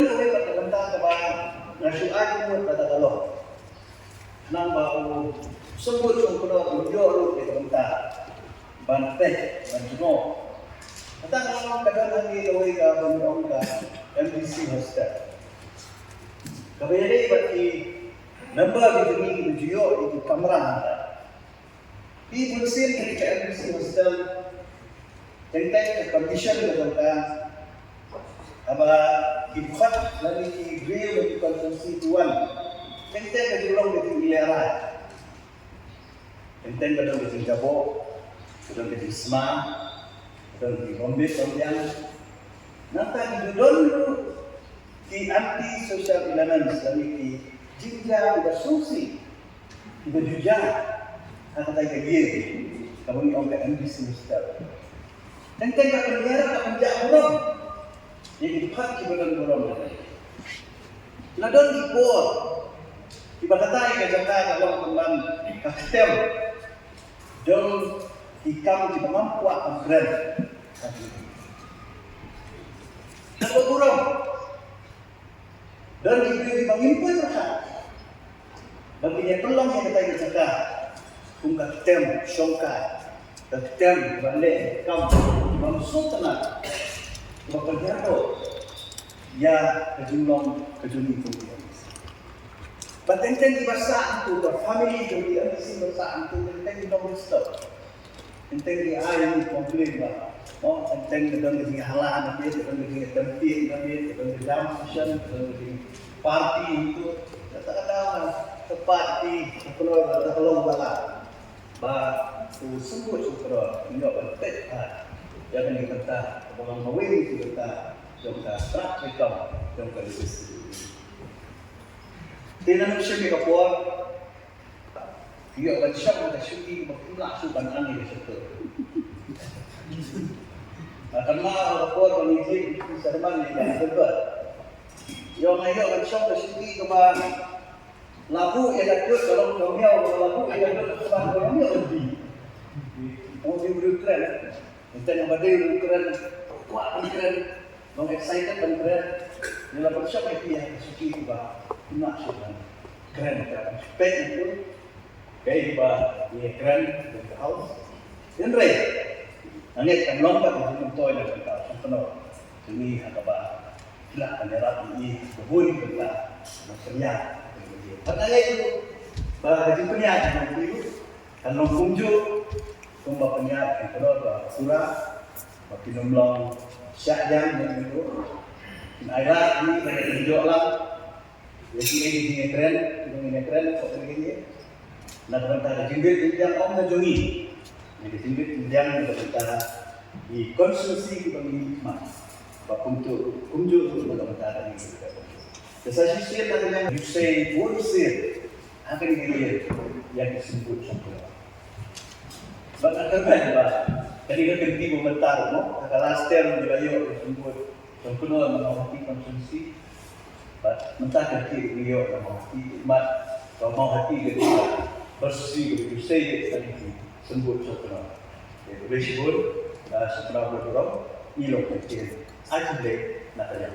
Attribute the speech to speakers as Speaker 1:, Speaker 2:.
Speaker 1: Uwi pagkakanta ka ba nasuan mo katatalo nang bau sebut sungkulo ujo pagkakanta bante banjuno kata nang kadang lagi uwi ka banong ka MDC hostel kabaya bati number di ujo itu kamera di bulsin ketika MDC hostel tentang condition ka aba ibukat lagi i-grill di konsumsi tuan tentang kejulong di ilera tentang kadang di Jabo kadang di Isma kadang di Bombay kemudian nanti di dulu di anti social elements lagi di jinja di susi di bejuja kata kaya kamu yang ke MDC Hostel tentang kadang akan jauh jadi hak kibalan-balan ladon dipor ibadatai kajaka kalau teman kaktem dong ikam di mampu akan keren kalau kurang dan diberi pemimpin mereka baginya peluang yang kita kajaka kung kaktem syongkai kaktem balik kamu mamsu tenang Bapak ya kejulong kejuling kemudian. Batenteng di bahasa itu, family jadi si bahasa itu tenteng di nomor stop. Tenteng di ayam komplain bah. Oh tenteng kadang di halaan dia, kadang di tempat dia, kadang di jam session, kadang di party itu. Kata-kata tepat di keluar kalau bala. Bah semua syukur, enggak betul. Jangan dikata orang mawin itu kata jangka strak rekam jangka diskusi. Tidak bisa dikapur. Dia macam ada syuting berpula sukan angin di situ. Karena kapur pemimpin serman di tempat. Yang ayo macam ada syuting kemana? Labu yang ada kalau kau labu yang ada kemana kau lebih. Mau diberi keren. Kita yang badai keren, kuat keren, long excited keren. Dalam workshop itu ya suci itu bah, maksudnya keren kan. Spek itu kayak bah, ya keren di house. Dan rey, angin kan lompat di dalam toilet kita, penuh. Ini apa bah, tidak menyerap ini, kebun kita, maksudnya. Karena itu bah, jadi penyakit itu, kalau kunjuk kumba penyat yang kedua surah bagi nomlong syahjang yang itu ayat ini pada tunjuk lah jadi ini keren kok begini nak bantah jimbit yang om najungi jadi jimbit yang kita di konsumsi kita minum untuk kunjung untuk bantah ini kesasi sih tadi you say what say akan ini yang disebut sampai Bapak terbaik bah, ketika kenti komentar, no, kalau last term juga yo disebut, contohnya menghormati konsumsi, mentah kenti yo menghormati, kalau mau hati jadi bersih begitu saya tadi sebut contohnya, jadi disebut contohnya berdoa, ilok kenti, aja deh nak ada.